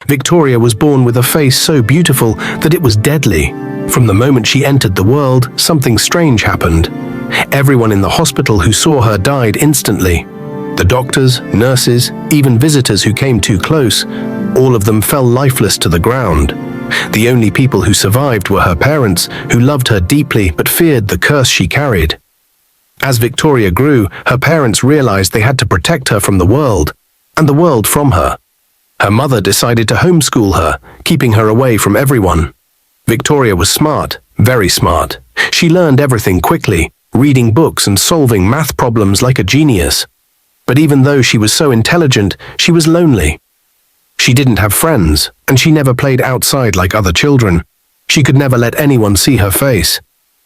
Victoria was born with a face so beautiful that it was deadly. From the moment she entered the world, something strange happened. Everyone in the hospital who saw her died instantly. The doctors, nurses, even visitors who came too close, all of them fell lifeless to the ground. The only people who survived were her parents, who loved her deeply but feared the curse she carried. As Victoria grew, her parents realized they had to protect her from the world, and the world from her. Her mother decided to homeschool her, keeping her away from everyone. Victoria was smart, very smart. She learned everything quickly, reading books and solving math problems like a genius. But even though she was so intelligent, she was lonely. She didn't have friends, and she never played outside like other children. She could never let anyone see her face.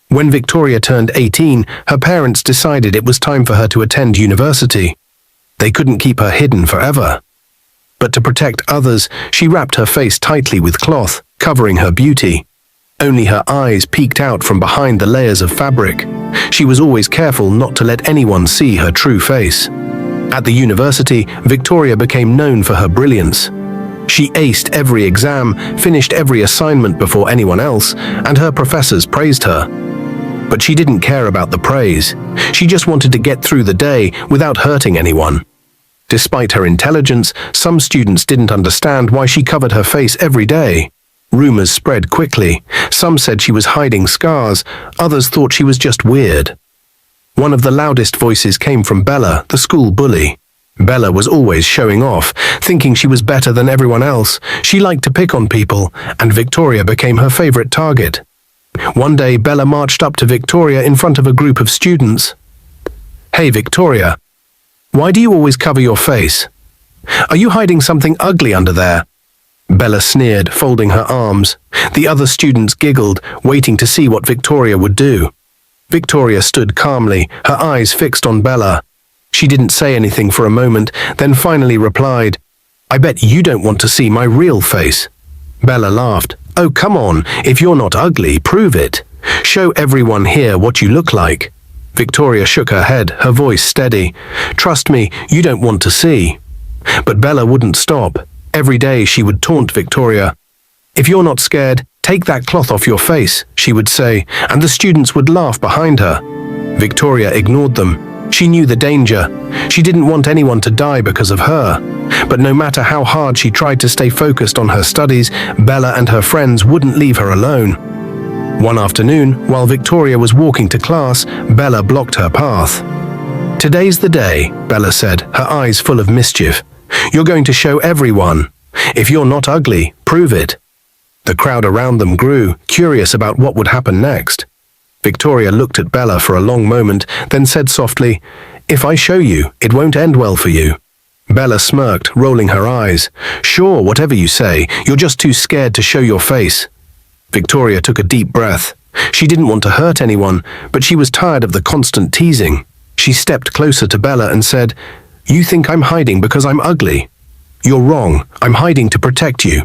When Victoria turned 18, her parents decided it was time for her to attend university. They couldn't keep her hidden forever. But to protect others, she wrapped her face tightly with cloth, covering her beauty. Only her eyes peeked out from behind the layers of fabric. She was always careful not to let anyone see her true face. At the university, Victoria became known for her brilliance. She aced every exam, finished every assignment before anyone else, and her professors praised her. But she didn't care about the praise. She just wanted to get through the day without hurting anyone. Despite her intelligence, some students didn't understand why she covered her face every day. Rumors spread quickly. Some said she was hiding scars, others thought she was just weird. One of the loudest voices came from Bella, the school bully. Bella was always showing off, thinking she was better than everyone else. She liked to pick on people, and Victoria became her favorite target. One day, Bella marched up to Victoria in front of a group of students. "Hey, Victoria, why do you always cover your face? Are you hiding something ugly under there?" Bella sneered, folding her arms. The other students giggled, waiting to see what Victoria would do. Victoria stood calmly, her eyes fixed on Bella. She didn't say anything for a moment, then finally replied, "I bet you don't want to see my real face." Bella laughed. "Oh, come on, if you're not ugly, prove it. Show everyone here what you look like." Victoria shook her head, her voice steady. "Trust me, you don't want to see." But Bella wouldn't stop. Every day she would taunt Victoria. "If you're not scared, take that cloth off your face," she would say, and the students would laugh behind her. Victoria ignored them. She knew the danger. She didn't want anyone to die because of her. But no matter how hard she tried to stay focused on her studies, Bella and her friends wouldn't leave her alone. One afternoon, while Victoria was walking to class, Bella blocked her path. "Today's the day," Bella said, her eyes full of mischief. "You're going to show everyone. If you're not ugly, prove it." The crowd around them grew, curious about what would happen next. Victoria looked at Bella for a long moment, then said softly, "If I show you, it won't end well for you." Bella smirked, rolling her eyes. "Sure, whatever you say, you're just too scared to show your face." Victoria took a deep breath. She didn't want to hurt anyone, but she was tired of the constant teasing. She stepped closer to Bella and said, "You think I'm hiding because I'm ugly? You're wrong. I'm hiding to protect you."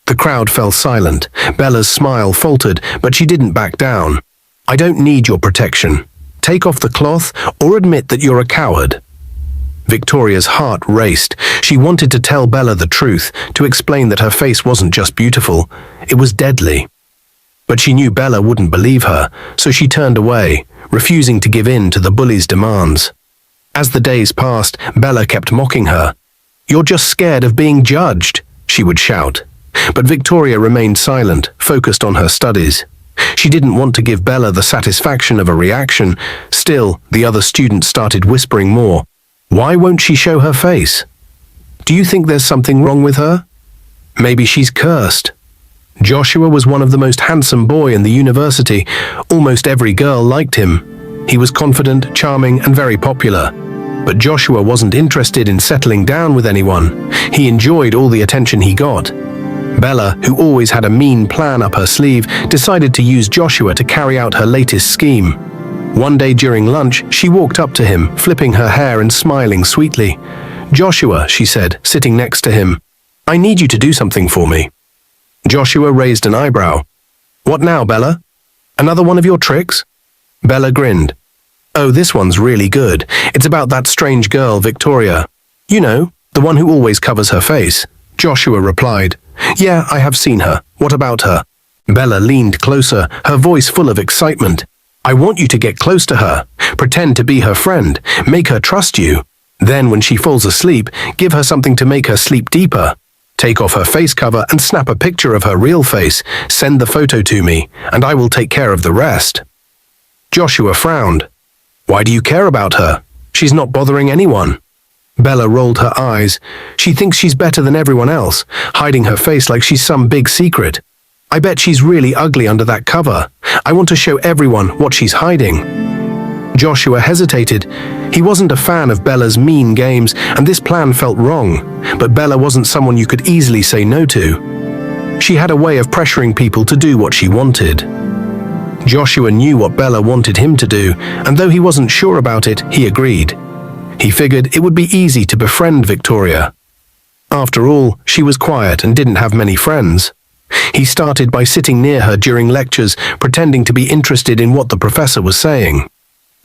The crowd fell silent. Bella's smile faltered, but she didn't back down. "I don't need your protection. Take off the cloth or admit that you're a coward." Victoria's heart raced. She wanted to tell Bella the truth, to explain that her face wasn't just beautiful, it was deadly. But she knew Bella wouldn't believe her, so she turned away, refusing to give in to the bully's demands. As the days passed, Bella kept mocking her. "You're just scared of being judged," she would shout. But Victoria remained silent, focused on her studies. She didn't want to give Bella the satisfaction of a reaction. Still, the other students started whispering more. Why won't she show her face? Do you think there's something wrong with her? Maybe she's cursed. Joshua was one of the most handsome boys in the university. Almost every girl liked him. He was confident, charming, and very popular. But Joshua wasn't interested in settling down with anyone. He enjoyed all the attention he got. Bella, who always had a mean plan up her sleeve, decided to use Joshua to carry out her latest scheme. One day during lunch, she walked up to him, flipping her hair and smiling sweetly. "Joshua," she said, sitting next to him, "I need you to do something for me." Joshua raised an eyebrow. "What now, Bella? Another one of your tricks?" Bella grinned. "Oh, this one's really good. It's about that strange girl, Victoria. You know, the one who always covers her face." Joshua replied, Yeah, I have seen her. What about her? Bella leaned closer, her voice full of excitement. I want you to get close to her. Pretend to be her friend. Make her trust you. Then when she falls asleep, give her something to make her sleep deeper. Take off her face cover and snap a picture of her real face. Send the photo to me, and I will take care of the rest. Joshua frowned. Why do you care about her? She's not bothering anyone. Bella rolled her eyes. She thinks she's better than everyone else, hiding her face like she's some big secret. I bet she's really ugly under that cover. I want to show everyone what she's hiding. Joshua hesitated. He wasn't a fan of Bella's mean games, and this plan felt wrong, but Bella wasn't someone you could easily say no to. She had a way of pressuring people to do what she wanted. Joshua knew what Bella wanted him to do, and though he wasn't sure about it, he agreed. He figured it would be easy to befriend Victoria. After all, she was quiet and didn't have many friends. He started by sitting near her during lectures, pretending to be interested in what the professor was saying.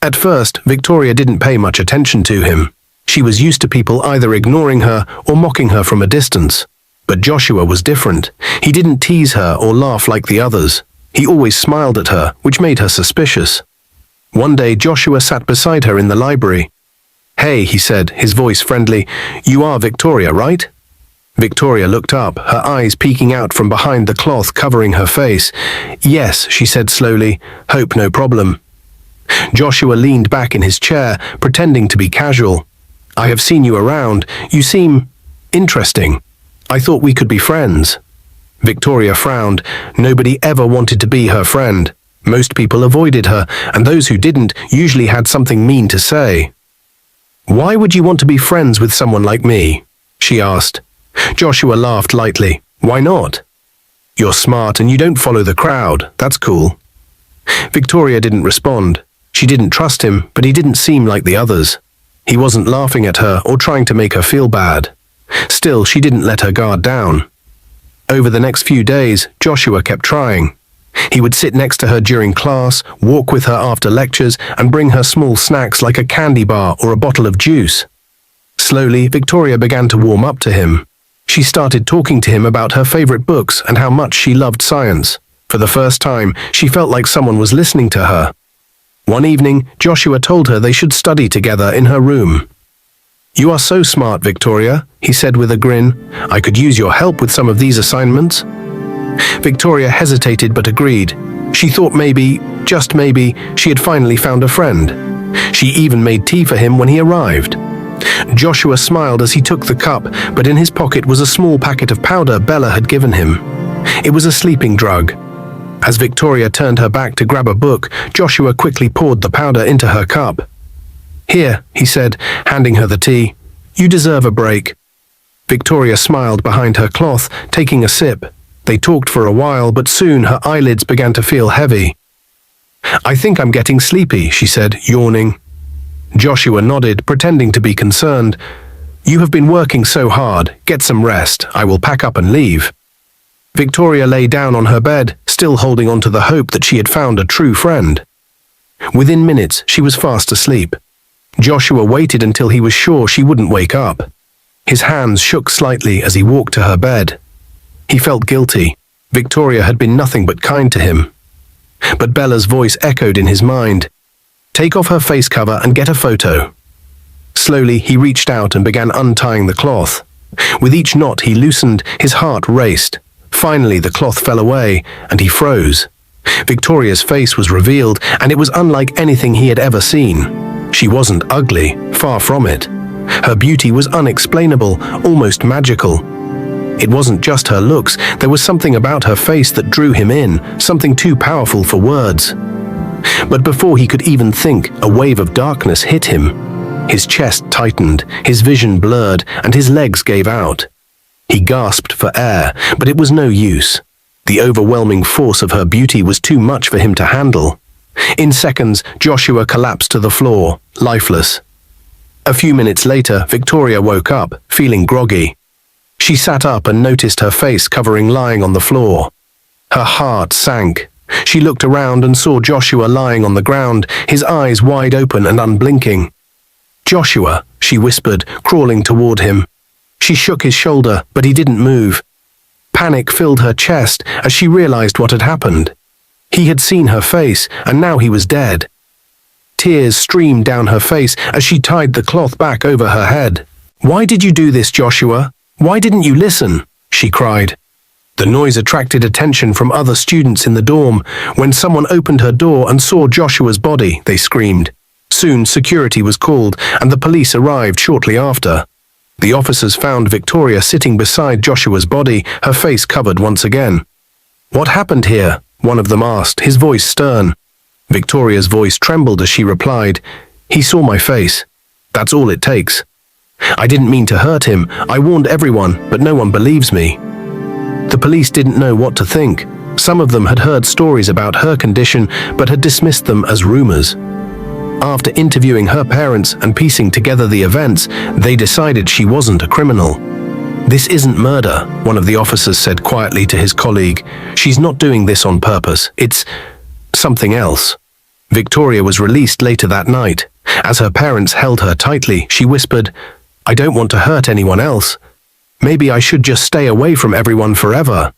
At first, Victoria didn't pay much attention to him. She was used to people either ignoring her or mocking her from a distance. But Joshua was different. He didn't tease her or laugh like the others. He always smiled at her, which made her suspicious. One day, Joshua sat beside her in the library. Hey, he said, his voice friendly, you are Victoria, right? Victoria looked up, her eyes peeking out from behind the cloth covering her face. Yes, she said slowly, hope no problem. Joshua leaned back in his chair, pretending to be casual. I have seen you around. You seem interesting. I thought we could be friends. Victoria frowned. Nobody ever wanted to be her friend. Most people avoided her, and those who didn't usually had something mean to say. Why would you want to be friends with someone like me? She asked. Joshua laughed lightly. Why not? You're smart and you don't follow the crowd. That's cool. Victoria didn't respond. She didn't trust him, but he didn't seem like the others. He wasn't laughing at her or trying to make her feel bad. Still, she didn't let her guard down. Over the next few days, Joshua kept trying. He would sit next to her during class, walk with her after lectures, and bring her small snacks like a candy bar or a bottle of juice. Slowly, Victoria began to warm up to him. She started talking to him about her favorite books and how much she loved science. For the first time, she felt like someone was listening to her. One evening, Joshua told her they should study together in her room. You are so smart, Victoria, he said with a grin. I could use your help with some of these assignments. Victoria hesitated but agreed. She thought maybe, just maybe, she had finally found a friend. She even made tea for him when he arrived. Joshua smiled as he took the cup, but in his pocket was a small packet of powder Bella had given him. It was a sleeping drug. As Victoria turned her back to grab a book, Joshua quickly poured the powder into her cup. Here, he said, handing her the tea. You deserve a break. Victoria smiled behind her cloth, taking a sip. They talked for a while, but soon her eyelids began to feel heavy. I think I'm getting sleepy, she said, yawning. Joshua nodded, pretending to be concerned. You have been working so hard. Get some rest. I will pack up and leave. Victoria lay down on her bed, still holding on to the hope that she had found a true friend. Within minutes, she was fast asleep. Joshua waited until he was sure she wouldn't wake up. His hands shook slightly as he walked to her bed. He felt guilty. Victoria had been nothing but kind to him. But Bella's voice echoed in his mind. Take off her face cover and get a photo. Slowly, he reached out and began untying the cloth. With each knot he loosened, his heart raced. Finally, the cloth fell away, and he froze. Victoria's face was revealed, and it was unlike anything he had ever seen. She wasn't ugly, far from it. Her beauty was unexplainable, almost magical. It wasn't just her looks, there was something about her face that drew him in, something too powerful for words. But before he could even think, a wave of darkness hit him. His chest tightened, his vision blurred, and his legs gave out. He gasped for air, but it was no use. The overwhelming force of her beauty was too much for him to handle. In seconds, Joshua collapsed to the floor, lifeless. A few minutes later, Victoria woke up, feeling groggy. She sat up and noticed her face covering lying on the floor. Her heart sank. She looked around and saw Joshua lying on the ground, his eyes wide open and unblinking. Joshua, she whispered, crawling toward him. She shook his shoulder, but he didn't move. Panic filled her chest as she realized what had happened. He had seen her face, and now he was dead. Tears streamed down her face as she tied the cloth back over her head. "Why did you do this, Joshua? Why didn't you listen?" she cried. The noise attracted attention from other students in the dorm. When someone opened her door and saw Joshua's body, they screamed. Soon security was called, and the police arrived shortly after. The officers found Victoria sitting beside Joshua's body, her face covered once again. "What happened here?" one of them asked, his voice stern. Victoria's voice trembled as she replied, "He saw my face. That's all it takes. I didn't mean to hurt him. I warned everyone, but no one believes me." The police didn't know what to think. Some of them had heard stories about her condition, but had dismissed them as rumors. After interviewing her parents and piecing together the events, they decided she wasn't a criminal. "This isn't murder," one of the officers said quietly to his colleague. "She's not doing this on purpose. It's something else." Victoria was released later that night. As her parents held her tightly, she whispered, "I don't want to hurt anyone else. Maybe I should just stay away from everyone forever."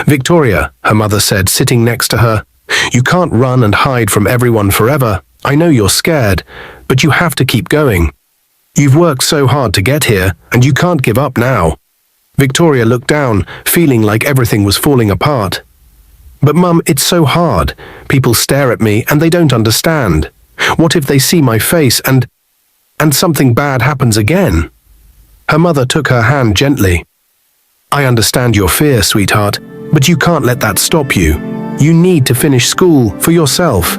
"Victoria," her mother said, sitting next to her, "you can't run and hide from everyone forever. I know you're scared, but you have to keep going. You've worked so hard to get here, and you can't give up now." Victoria looked down, feeling like everything was falling apart. "But Mum, it's so hard. People stare at me and they don't understand. What if they see my face and something bad happens again?" Her mother took her hand gently. "I understand your fear, sweetheart, but you can't let that stop you. You need to finish school for yourself.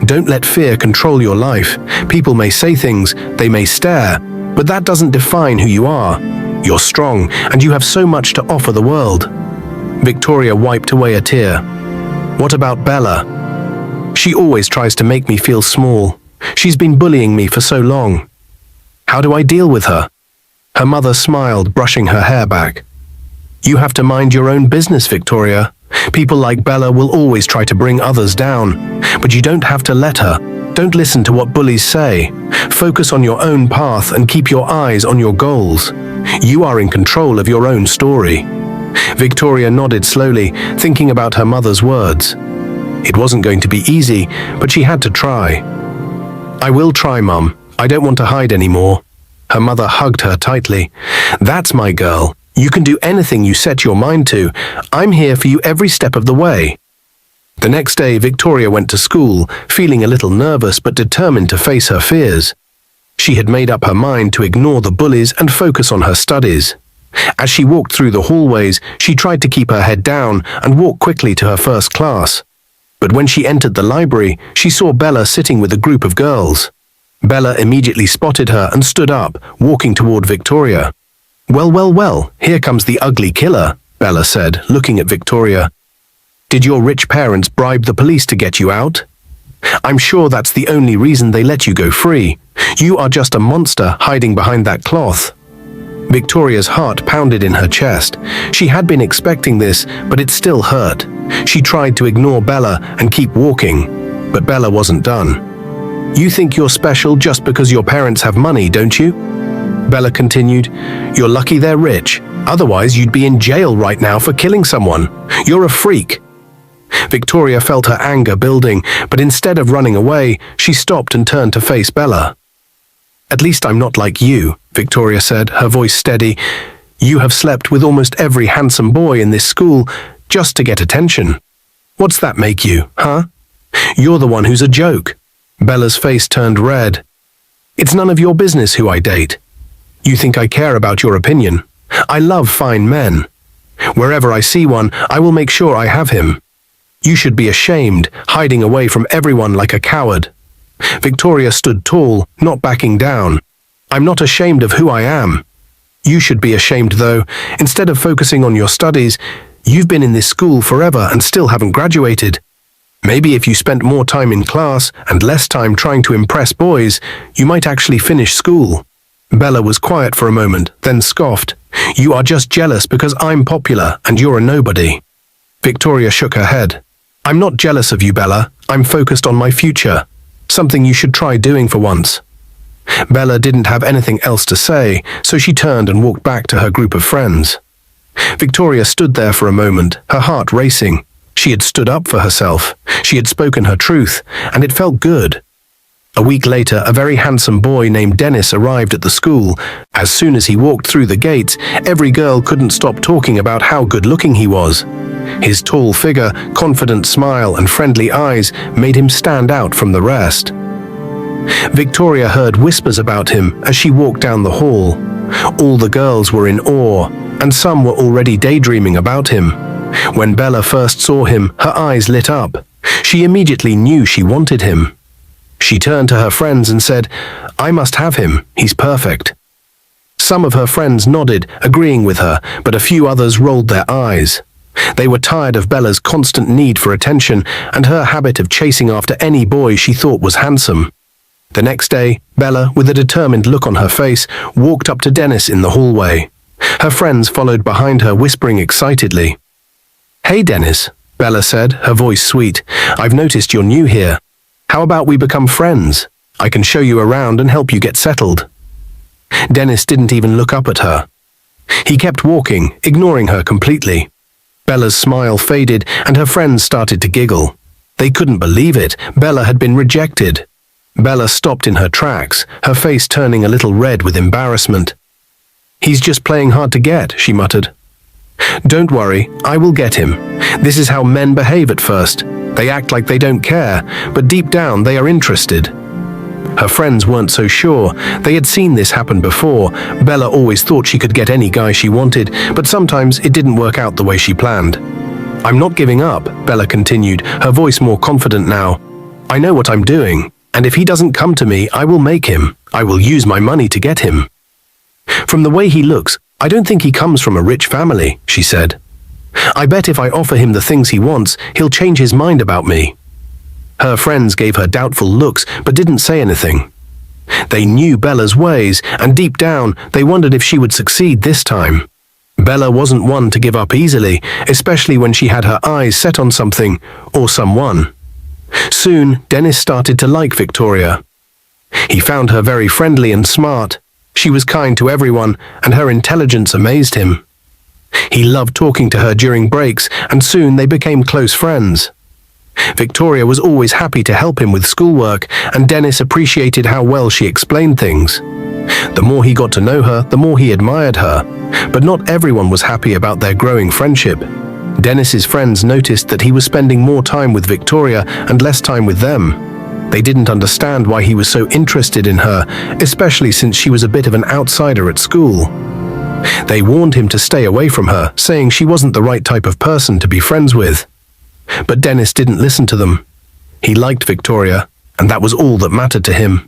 Don't let fear control your life. People may say things, they may stare, but that doesn't define who you are. You're strong, and you have so much to offer the world." Victoria wiped away a tear. "What about Bella? She always tries to make me feel small. She's been bullying me for so long. How do I deal with her?" Her mother smiled, brushing her hair back. "You have to mind your own business, Victoria. People like Bella will always try to bring others down, but you don't have to let her. Don't listen to what bullies say. Focus on your own path and keep your eyes on your goals. You are in control of your own story." Victoria nodded slowly, thinking about her mother's words. It wasn't going to be easy, but she had to try. "I will try, Mum. I don't want to hide anymore." Her mother hugged her tightly. "That's my girl. You can do anything you set your mind to. I'm here for you every step of the way." The next day, Victoria went to school, feeling a little nervous but determined to face her fears. She had made up her mind to ignore the bullies and focus on her studies. As she walked through the hallways, she tried to keep her head down and walk quickly to her first class. But when she entered the library, she saw Bella sitting with a group of girls. Bella immediately spotted her and stood up, walking toward Victoria. Well, here comes the ugly killer," Bella said, looking at Victoria. "Did your rich parents bribe the police to get you out? I'm sure that's the only reason they let you go free. You are just a monster hiding behind that cloth." Victoria's heart pounded in her chest. She had been expecting this, but it still hurt. She tried to ignore Bella and keep walking, but Bella wasn't done. "You think you're special just because your parents have money, don't you?" Bella continued. "You're lucky they're rich. Otherwise, you'd be in jail right now for killing someone. You're a freak." Victoria felt her anger building, but instead of running away, she stopped and turned to face Bella. "At least I'm not like you," Victoria said, her voice steady. "You have slept with almost every handsome boy in this school just to get attention. What's that make you, huh? You're the one who's a joke." Bella's face turned red. "It's none of your business who I date. You think I care about your opinion? I love fine men. Wherever I see one, I will make sure I have him. You should be ashamed, hiding away from everyone like a coward." Victoria stood tall, not backing down. "I'm not ashamed of who I am. You should be ashamed, though. Instead of focusing on your studies, you've been in this school forever and still haven't graduated. Maybe if you spent more time in class and less time trying to impress boys, you might actually finish school." Bella was quiet for a moment, then scoffed. "You are just jealous because I'm popular and you're a nobody." Victoria shook her head. "I'm not jealous of you, Bella. I'm focused on my future. Something you should try doing for once." Bella didn't have anything else to say, so she turned and walked back to her group of friends. Victoria stood there for a moment, her heart racing. She had stood up for herself. She had spoken her truth, and it felt good. A week later, a very handsome boy named Dennis arrived at the school. As soon as he walked through the gates, every girl couldn't stop talking about how good-looking he was. His tall figure, confident smile, and friendly eyes made him stand out from the rest. Victoria heard whispers about him as she walked down the hall. All the girls were in awe, and some were already daydreaming about him. When Bella first saw him, her eyes lit up. She immediately knew she wanted him. She turned to her friends and said, "I must have him, he's perfect." Some of her friends nodded, agreeing with her, but a few others rolled their eyes. They were tired of Bella's constant need for attention and her habit of chasing after any boy she thought was handsome. The next day, Bella, with a determined look on her face, walked up to Dennis in the hallway. Her friends followed behind her, whispering excitedly. "Hey, Dennis," Bella said, her voice sweet. "I've noticed you're new here. How about we become friends? I can show you around and help you get settled." Dennis didn't even look up at her. He kept walking, ignoring her completely. Bella's smile faded and her friends started to giggle. They couldn't believe it. Bella had been rejected. Bella stopped in her tracks, her face turning a little red with embarrassment. "He's just playing hard to get," she muttered. "Don't worry, I will get him. This is how men behave at first. They act like they don't care, but deep down they are interested." Her friends weren't so sure. They had seen this happen before. Bella always thought she could get any guy she wanted, but sometimes it didn't work out the way she planned. "I'm not giving up," Bella continued, her voice more confident now. "I know what I'm doing, and if he doesn't come to me, I will make him. I will use my money to get him. From the way he looks, I don't think he comes from a rich family," she said. "I bet if I offer him the things he wants, he'll change his mind about me." Her friends gave her doubtful looks but didn't say anything. They knew Bella's ways, and deep down, they wondered if she would succeed this time. Bella wasn't one to give up easily, especially when she had her eyes set on something or someone. Soon, Dennis started to like Victoria. He found her very friendly and smart. She was kind to everyone, and her intelligence amazed him. He loved talking to her during breaks, and soon they became close friends. Victoria was always happy to help him with schoolwork, and Dennis appreciated how well she explained things. The more he got to know her, the more he admired her. But not everyone was happy about their growing friendship. Dennis's friends noticed that he was spending more time with Victoria and less time with them. They didn't understand why he was so interested in her, especially since she was a bit of an outsider at school. They warned him to stay away from her, saying she wasn't the right type of person to be friends with. But Dennis didn't listen to them. He liked Victoria, and that was all that mattered to him.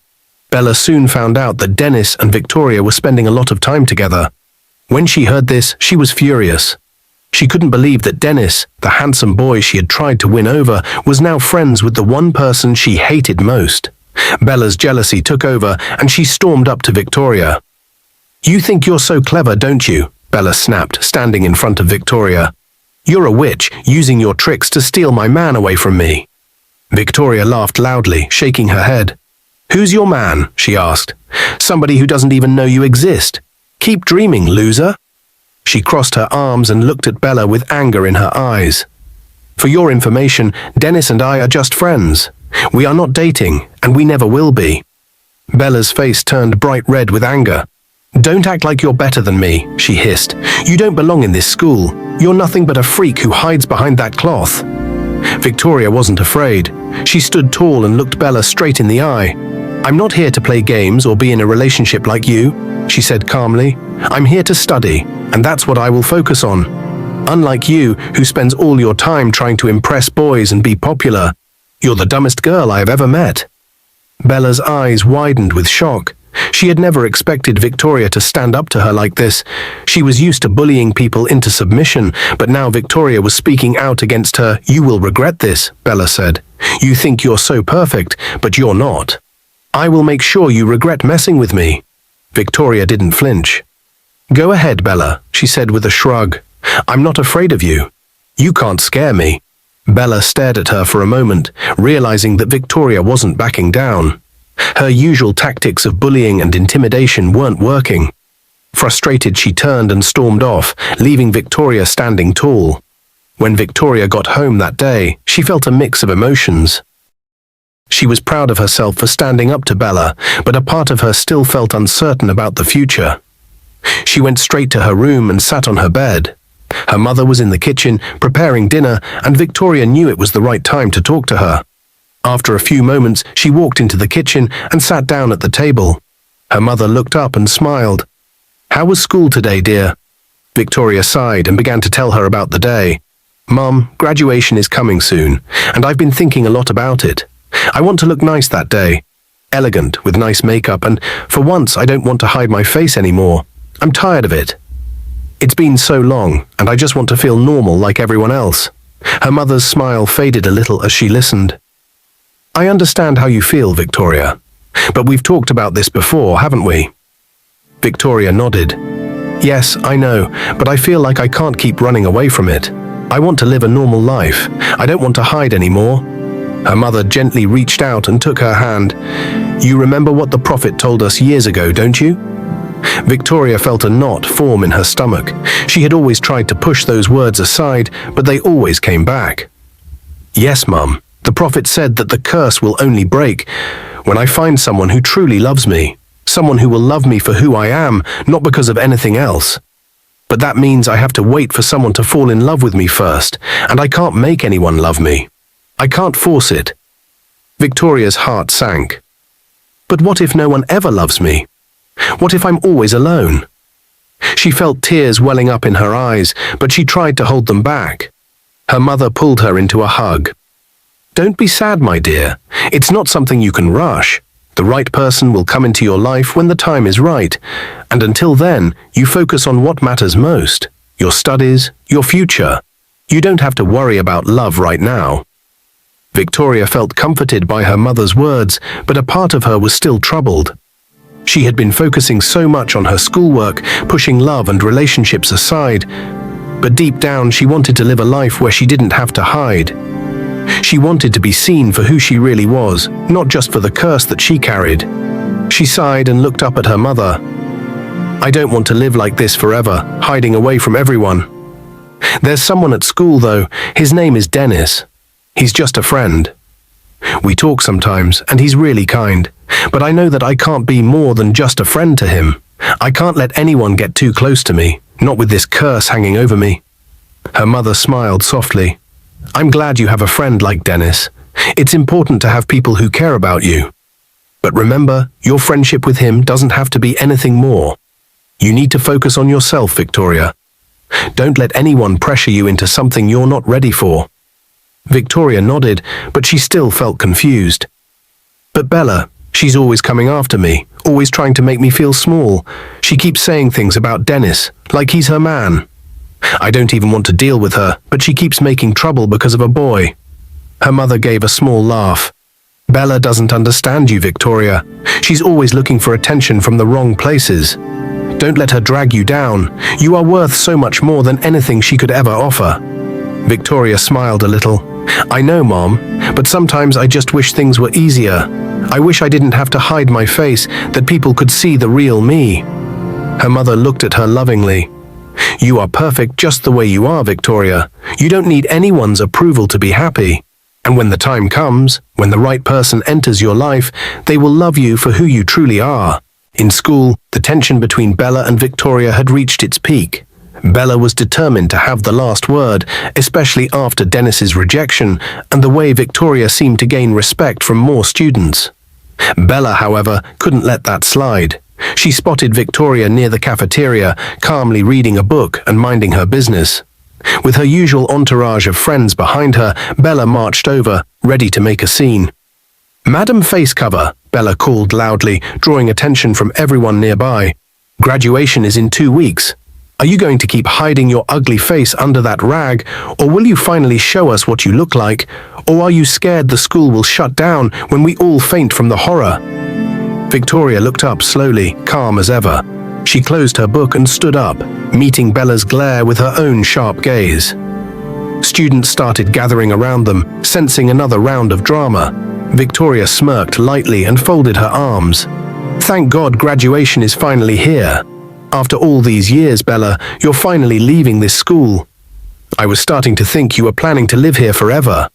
Bella soon found out that Dennis and Victoria were spending a lot of time together. When she heard this, she was furious. She couldn't believe that Dennis, the handsome boy she had tried to win over, was now friends with the one person she hated most. Bella's jealousy took over, and she stormed up to Victoria. "You think you're so clever, don't you?" Bella snapped, standing in front of Victoria. "You're a witch, using your tricks to steal my man away from me." Victoria laughed loudly, shaking her head. "Who's your man?" she asked. "Somebody who doesn't even know you exist. Keep dreaming, loser." She crossed her arms and looked at Bella with anger in her eyes. "For your information, Dennis and I are just friends. We are not dating, and we never will be." Bella's face turned bright red with anger. "Don't act like you're better than me," she hissed. "You don't belong in this school. You're nothing but a freak who hides behind that cloth." Victoria wasn't afraid. She stood tall and looked Bella straight in the eye. "I'm not here to play games or be in a relationship like you," she said calmly. "I'm here to study, and that's what I will focus on. Unlike you, who spends all your time trying to impress boys and be popular. You're the dumbest girl I have ever met." Bella's eyes widened with shock. She had never expected Victoria to stand up to her like this. She was used to bullying people into submission, but now Victoria was speaking out against her. "You will regret this," Bella said. "You think you're so perfect, but you're not. I will make sure you regret messing with me." Victoria didn't flinch. "Go ahead, Bella," she said with a shrug. "I'm not afraid of you. You can't scare me." Bella stared at her for a moment, realizing that Victoria wasn't backing down. Her usual tactics of bullying and intimidation weren't working. Frustrated, she turned and stormed off, leaving Victoria standing tall. When Victoria got home that day, she felt a mix of emotions. She was proud of herself for standing up to Bella, but a part of her still felt uncertain about the future. She went straight to her room and sat on her bed. Her mother was in the kitchen, preparing dinner, and Victoria knew it was the right time to talk to her. After a few moments, she walked into the kitchen and sat down at the table. Her mother looked up and smiled. "How was school today, dear?" Victoria sighed and began to tell her about the day. "Mum, graduation is coming soon, and I've been thinking a lot about it. I want to look nice that day. Elegant, with nice makeup, and for once I don't want to hide my face anymore. I'm tired of it. It's been so long, and I just want to feel normal like everyone else." Her mother's smile faded a little as she listened. "I understand how you feel, Victoria. But we've talked about this before, haven't we?" Victoria nodded. "Yes, I know, but I feel like I can't keep running away from it. I want to live a normal life. I don't want to hide anymore." Her mother gently reached out and took her hand. "You remember what the Prophet told us years ago, don't you?" Victoria felt a knot form in her stomach. She had always tried to push those words aside, but they always came back. "Yes, Mum. The Prophet said that the curse will only break when I find someone who truly loves me, someone who will love me for who I am, not because of anything else. But that means I have to wait for someone to fall in love with me first, and I can't make anyone love me. I can't force it." Victoria's heart sank. "But what if no one ever loves me? What if I'm always alone?" She felt tears welling up in her eyes, but she tried to hold them back. Her mother pulled her into a hug. "Don't be sad, my dear. It's not something you can rush. The right person will come into your life when the time is right, and until then, you focus on what matters most, your studies, your future. You don't have to worry about love right now." Victoria felt comforted by her mother's words, but a part of her was still troubled. She had been focusing so much on her schoolwork, pushing love and relationships aside, but deep down she wanted to live a life where she didn't have to hide. She wanted to be seen for who she really was, not just for the curse that she carried. She sighed and looked up at her mother. "I don't want to live like this forever, hiding away from everyone. There's someone at school, though. His name is Dennis. He's just a friend. We talk sometimes, and he's really kind. But I know that I can't be more than just a friend to him. I can't let anyone get too close to me, not with this curse hanging over me." Her mother smiled softly. "I'm glad you have a friend like Dennis. It's important to have people who care about you. But remember, your friendship with him doesn't have to be anything more. You need to focus on yourself, Victoria. Don't let anyone pressure you into something you're not ready for." Victoria nodded, but she still felt confused. "But Bella, she's always coming after me, always trying to make me feel small. She keeps saying things about Dennis, like he's her man. I don't even want to deal with her, but she keeps making trouble because of a boy." Her mother gave a small laugh. "Bella doesn't understand you, Victoria. She's always looking for attention from the wrong places. Don't let her drag you down. You are worth so much more than anything she could ever offer." Victoria smiled a little. "I know, Mom, but sometimes I just wish things were easier. I wish I didn't have to hide my face, that people could see the real me." Her mother looked at her lovingly. "You are perfect just the way you are, Victoria. You don't need anyone's approval to be happy. And when the time comes, when the right person enters your life, they will love you for who you truly are." In school, the tension between Bella and Victoria had reached its peak. Bella was determined to have the last word, especially after Dennis's rejection and the way Victoria seemed to gain respect from more students. Bella, however, couldn't let that slide. She spotted Victoria near the cafeteria, calmly reading a book and minding her business. With her usual entourage of friends behind her, Bella marched over, ready to make a scene. "Madam Facecover," Bella called loudly, drawing attention from everyone nearby. "Graduation is in 2 weeks. Are you going to keep hiding your ugly face under that rag, or will you finally show us what you look like? Or are you scared the school will shut down when we all faint from the horror?" Victoria looked up slowly, calm as ever. She closed her book and stood up, meeting Bella's glare with her own sharp gaze. Students started gathering around them, sensing another round of drama. Victoria smirked lightly and folded her arms. "Thank God graduation is finally here. After all these years, Bella, you're finally leaving this school. I was starting to think you were planning to live here forever."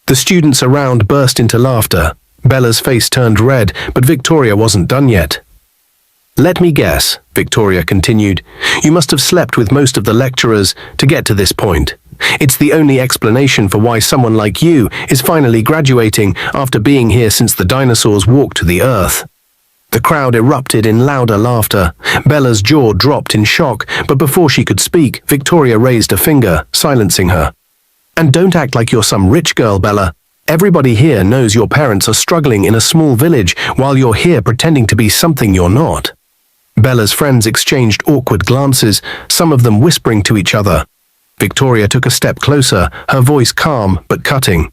The students around burst into laughter. Bella's face turned red, but Victoria wasn't done yet. "Let me guess," Victoria continued. "You must have slept with most of the lecturers to get to this point. It's the only explanation for why someone like you is finally graduating after being here since the dinosaurs walked the earth." The crowd erupted in louder laughter. Bella's jaw dropped in shock, but before she could speak, Victoria raised a finger, silencing her. "And don't act like you're some rich girl, Bella. Everybody here knows your parents are struggling in a small village while you're here pretending to be something you're not." Bella's friends exchanged awkward glances, some of them whispering to each other. Victoria took a step closer, her voice calm but cutting.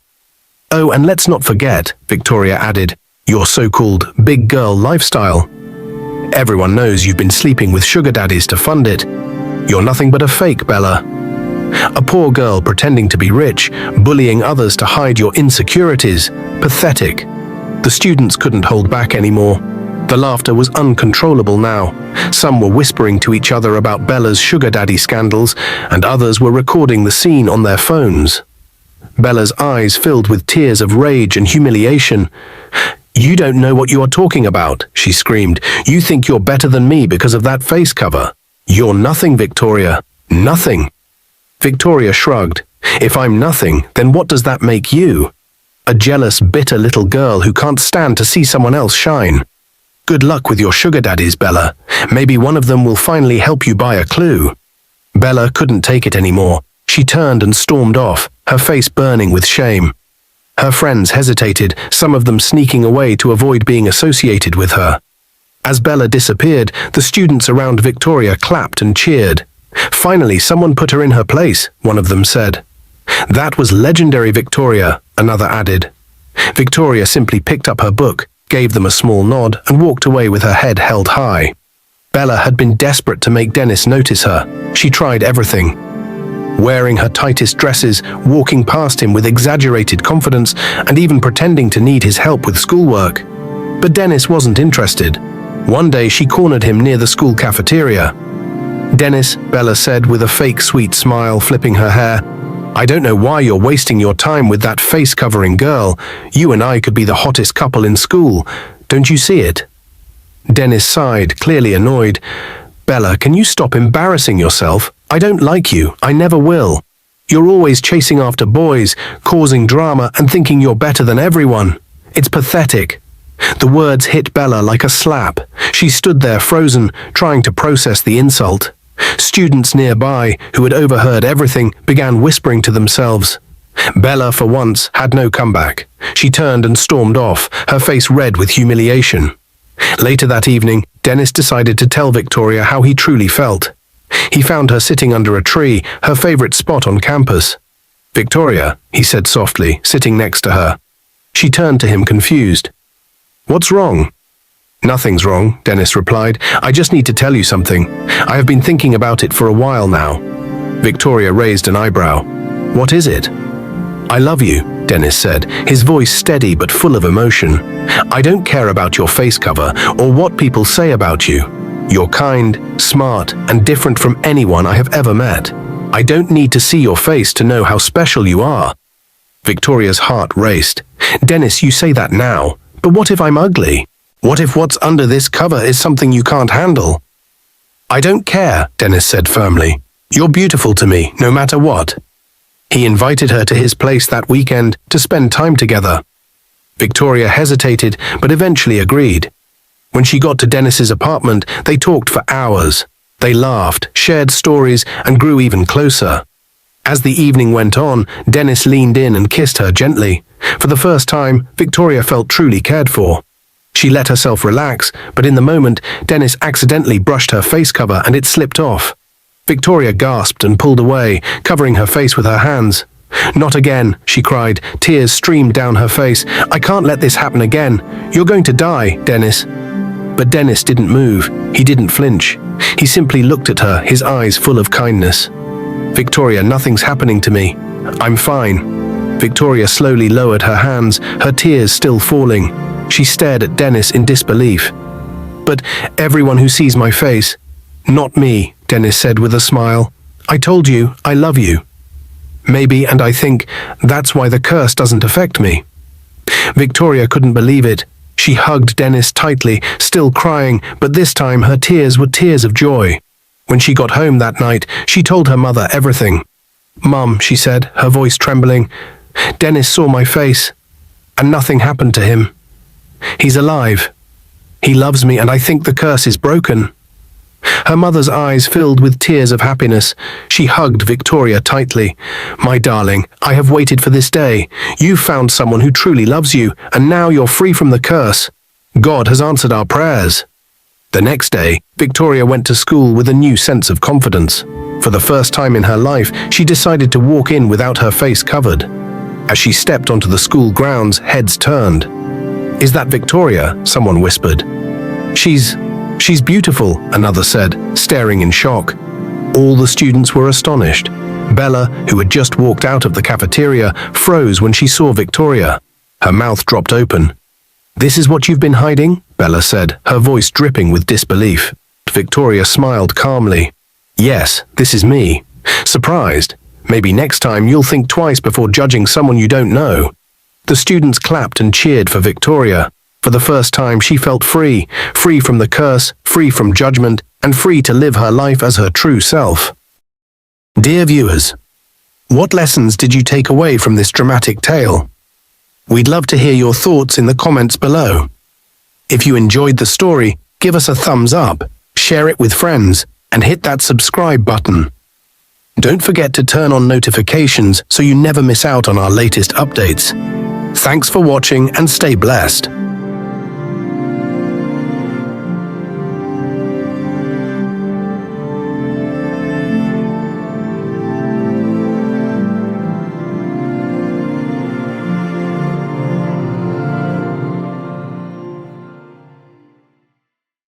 "Oh, and let's not forget," Victoria added, "your so-called big girl lifestyle. Everyone knows you've been sleeping with sugar daddies to fund it. You're nothing but a fake, Bella. A poor girl pretending to be rich, bullying others to hide your insecurities. Pathetic." The students couldn't hold back anymore. The laughter was uncontrollable now. Some were whispering to each other about Bella's sugar daddy scandals, and others were recording the scene on their phones. Bella's eyes filled with tears of rage and humiliation. "You don't know what you are talking about," she screamed. "You think you're better than me because of that face cover. You're nothing, Victoria. Nothing." Victoria shrugged. "If I'm nothing, then what does that make you? A jealous, bitter little girl who can't stand to see someone else shine. Good luck with your sugar daddies, Bella. Maybe one of them will finally help you buy a clue." Bella couldn't take it anymore. She turned and stormed off, her face burning with shame. Her friends hesitated, some of them sneaking away to avoid being associated with her. As Bella disappeared, the students around Victoria clapped and cheered. "Finally, someone put her in her place," one of them said. "That was legendary, Victoria," another added. Victoria simply picked up her book, gave them a small nod, and walked away with her head held high. Bella had been desperate to make Dennis notice her. She tried everything. Wearing her tightest dresses, walking past him with exaggerated confidence, and even pretending to need his help with schoolwork. But Dennis wasn't interested. One day she cornered him near the school cafeteria. "Dennis," Bella said with a fake sweet smile, flipping her hair, "I don't know why you're wasting your time with that face-covering girl. You and I could be the hottest couple in school. Don't you see it?" Dennis sighed, clearly annoyed. "Bella, can you stop embarrassing yourself? I don't like you. I never will. You're always chasing after boys, causing drama and thinking you're better than everyone. It's pathetic." The words hit Bella like a slap. She stood there frozen, trying to process the insult. Students nearby, who had overheard everything, began whispering to themselves. Bella, for once, had no comeback. She turned and stormed off, her face red with humiliation. Later that evening, Dennis decided to tell Victoria how he truly felt. He found her sitting under a tree, her favorite spot on campus. "Victoria," he said softly, sitting next to her. She turned to him confused. "What's wrong?" "Nothing's wrong," Dennis replied. "I just need to tell you something. I have been thinking about it for a while now." Victoria raised an eyebrow. "What is it?" "I love you," Dennis said, his voice steady but full of emotion. "I don't care about your face cover or what people say about you. You're kind, smart, and different from anyone I have ever met. I don't need to see your face to know how special you are." Victoria's heart raced. "Dennis, you say that now, but what if I'm ugly? What if what's under this cover is something you can't handle?" "I don't care," Dennis said firmly. "You're beautiful to me, no matter what." He invited her to his place that weekend to spend time together. Victoria hesitated, but eventually agreed. When she got to Dennis's apartment, they talked for hours. They laughed, shared stories, and grew even closer. As the evening went on, Dennis leaned in and kissed her gently. For the first time, Victoria felt truly cared for. She let herself relax, but in the moment, Dennis accidentally brushed her face cover and it slipped off. Victoria gasped and pulled away, covering her face with her hands. "Not again," she cried. Tears streamed down her face. "I can't let this happen again. You're going to die, Dennis." But Dennis didn't move. He didn't flinch. He simply looked at her, his eyes full of kindness. "Victoria, nothing's happening to me. I'm fine." Victoria slowly lowered her hands, her tears still falling. She stared at Dennis in disbelief. "But everyone who sees my face..." Not me, Dennis said with a smile. I told you, I love you. Maybe, and I think, that's why the curse doesn't affect me. Victoria couldn't believe it. She hugged Dennis tightly, still crying, but this time her tears were tears of joy. When she got home that night, she told her mother everything. Mum, she said, her voice trembling, Dennis saw my face, and nothing happened to him. He's alive. He loves me, and I think the curse is broken. Her mother's eyes filled with tears of happiness. She hugged Victoria tightly. My darling, I have waited for this day. You've found someone who truly loves you, and now you're free from the curse. God has answered our prayers. The next day, Victoria went to school with a new sense of confidence. For the first time in her life, she decided to walk in without her face covered. As she stepped onto the school grounds, heads turned. Is that Victoria? Someone whispered. She's beautiful, another said, staring in shock. All the students were astonished. Bella, who had just walked out of the cafeteria, froze when she saw Victoria. Her mouth dropped open. This is what you've been hiding? Bella said, her voice dripping with disbelief. Victoria smiled calmly. Yes, this is me. Surprised? Maybe next time you'll think twice before judging someone you don't know. The students clapped and cheered for Victoria. For the first time, she felt free from the curse, free from judgment, and free to live her life as her true self. Dear viewers, what lessons did you take away from this dramatic tale? We'd love to hear your thoughts in the comments below. If you enjoyed the story, give us a thumbs up, share it with friends, and hit that subscribe button. Don't forget to turn on notifications so you never miss out on our latest updates. Thanks for watching and stay blessed.